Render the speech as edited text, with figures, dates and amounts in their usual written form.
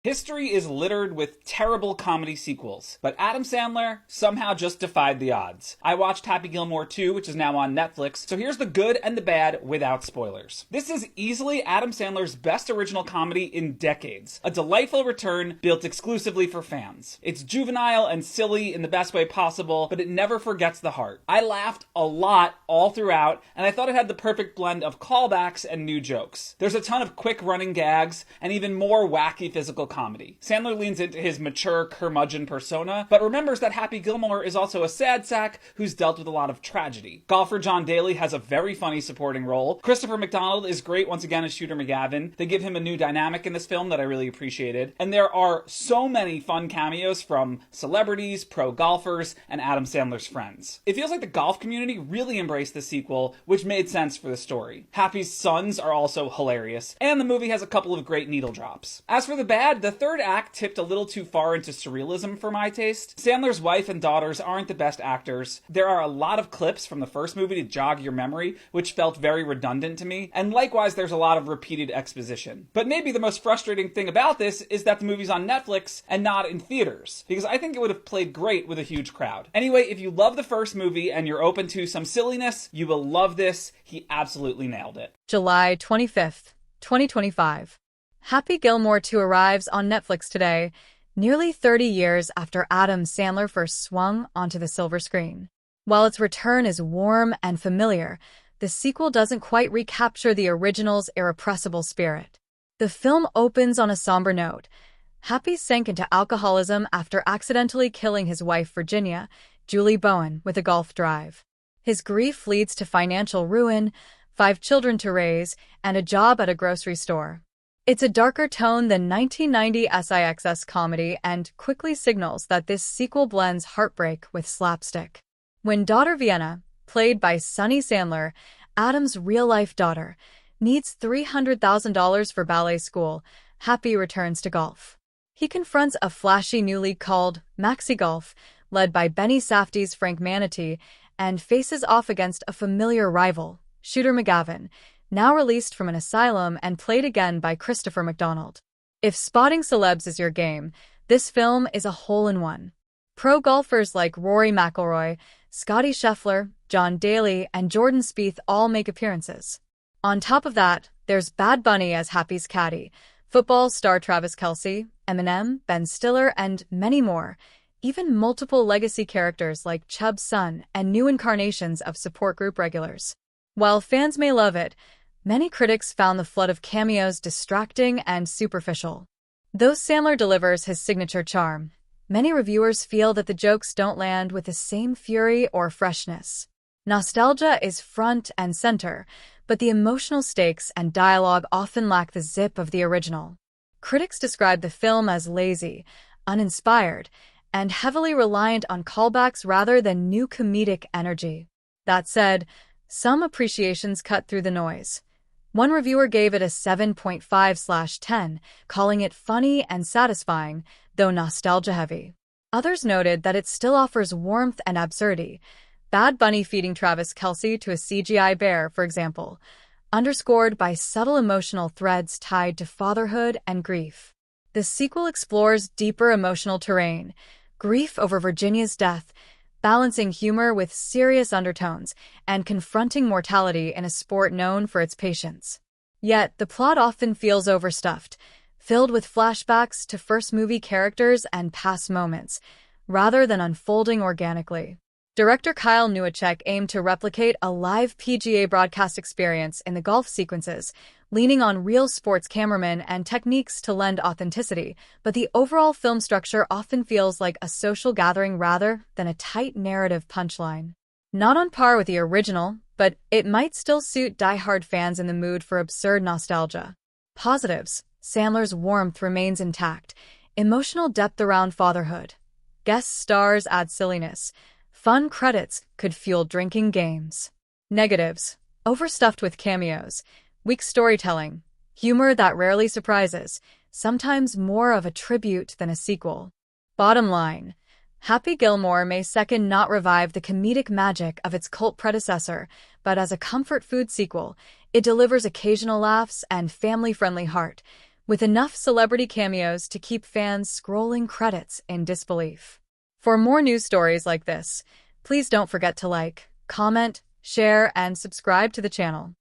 History is littered with terrible comedy sequels, but Adam Sandler somehow just defied the odds. I watched Happy Gilmore 2, which is now on Netflix, so here's the good and the bad without spoilers. This is easily Adam Sandler's best original comedy in decades. A delightful return built exclusively for fans. It's juvenile and silly in the best way possible, but it never forgets the heart. I laughed a lot all throughout, and I thought it had the perfect blend of callbacks and new jokes. There's a ton of quick running gags, and even more wacky physical comedy. Sandler leans into his mature curmudgeon persona, but remembers that Happy Gilmore is also a sad sack who's dealt with a lot of tragedy. Golfer John Daly has a very funny supporting role. Christopher McDonald is great once again as Shooter McGavin. They give him a new dynamic in this film that I really appreciated. And there are so many fun cameos from celebrities, pro golfers, and Adam Sandler's friends. It feels like the golf community really embraced the sequel, which made sense for the story. Happy's sons are also hilarious, and the movie has a couple of great needle drops. As for the bad, the third act tipped a little too far into surrealism for my taste. Sandler's wife and daughters aren't the best actors. There are a lot of clips from the first movie to jog your memory, which felt very redundant to me, and likewise there's a lot of repeated exposition. But maybe the most frustrating thing about this is that the movie's on Netflix and not in theaters, because I think it would have played great with a huge crowd. Anyway, if you love the first movie and you're open to some silliness, you will love this. He absolutely nailed it. July 25th, 2025. Happy Gilmore 2 arrives on Netflix today, nearly 30 years after Adam Sandler first swung onto the silver screen. While its return is warm and familiar, the sequel doesn't quite recapture the original's irrepressible spirit. The film opens on a somber note. Happy sank into alcoholism after accidentally killing his wife Virginia, Julie Bowen, with a golf drive. His grief leads to financial ruin, 5 children to raise, and a job at a grocery store. It's a darker tone than 1990 SIX's comedy and quickly signals that this sequel blends heartbreak with slapstick. When daughter Vienna, played by Sunny Sandler, Adam's real-life daughter, needs $300,000 for ballet school, Happy returns to golf. He confronts a flashy new league called Maxi Golf, led by Benny Safdie's Frank Manatee, and faces off against a familiar rival, Shooter McGavin, now released from an asylum and played again by Christopher McDonald. If spotting celebs is your game, this film is a hole-in-one. Pro golfers like Rory McIlroy, Scottie Scheffler, John Daly, and Jordan Spieth all make appearances. On top of that, there's Bad Bunny as Happy's caddy, football star Travis Kelce, Eminem, Ben Stiller, and many more, even multiple legacy characters like Chubb's son and new incarnations of support group regulars. While fans may love it, many critics found the flood of cameos distracting and superficial. Though Sandler delivers his signature charm, many reviewers feel that the jokes don't land with the same fury or freshness. Nostalgia is front and center, but the emotional stakes and dialogue often lack the zip of the original. Critics describe the film as lazy, uninspired, and heavily reliant on callbacks rather than new comedic energy. That said, some appreciations cut through the noise. One reviewer gave it a 7.5/10, calling it funny and satisfying, though nostalgia-heavy. Others noted that it still offers warmth and absurdity. Bad Bunny feeding Travis Kelce to a CGI bear, for example, underscored by subtle emotional threads tied to fatherhood and grief. The sequel explores deeper emotional terrain, grief over Virginia's death, balancing humor with serious undertones, and confronting mortality in a sport known for its patience. Yet, the plot often feels overstuffed, filled with flashbacks to first movie characters and past moments, rather than unfolding organically. Director Kyle Newacek aimed to replicate a live PGA broadcast experience in the golf sequences, leaning on real sports cameramen and techniques to lend authenticity, but the overall film structure often feels like a social gathering rather than a tight narrative punchline. Not on par with the original, but it might still suit die-hard fans in the mood for absurd nostalgia. Positives: Sandler's warmth remains intact, emotional depth around fatherhood. Guest stars add silliness. Fun credits could fuel drinking games. Negatives: overstuffed with cameos, weak storytelling, humor that rarely surprises, sometimes more of a tribute than a sequel. Bottom line: Happy Gilmore may second not revive the comedic magic of its cult predecessor, but as a comfort food sequel, it delivers occasional laughs and family-friendly heart, with enough celebrity cameos to keep fans scrolling credits in disbelief. For more news stories like this, please don't forget to like, comment, share, and subscribe to the channel.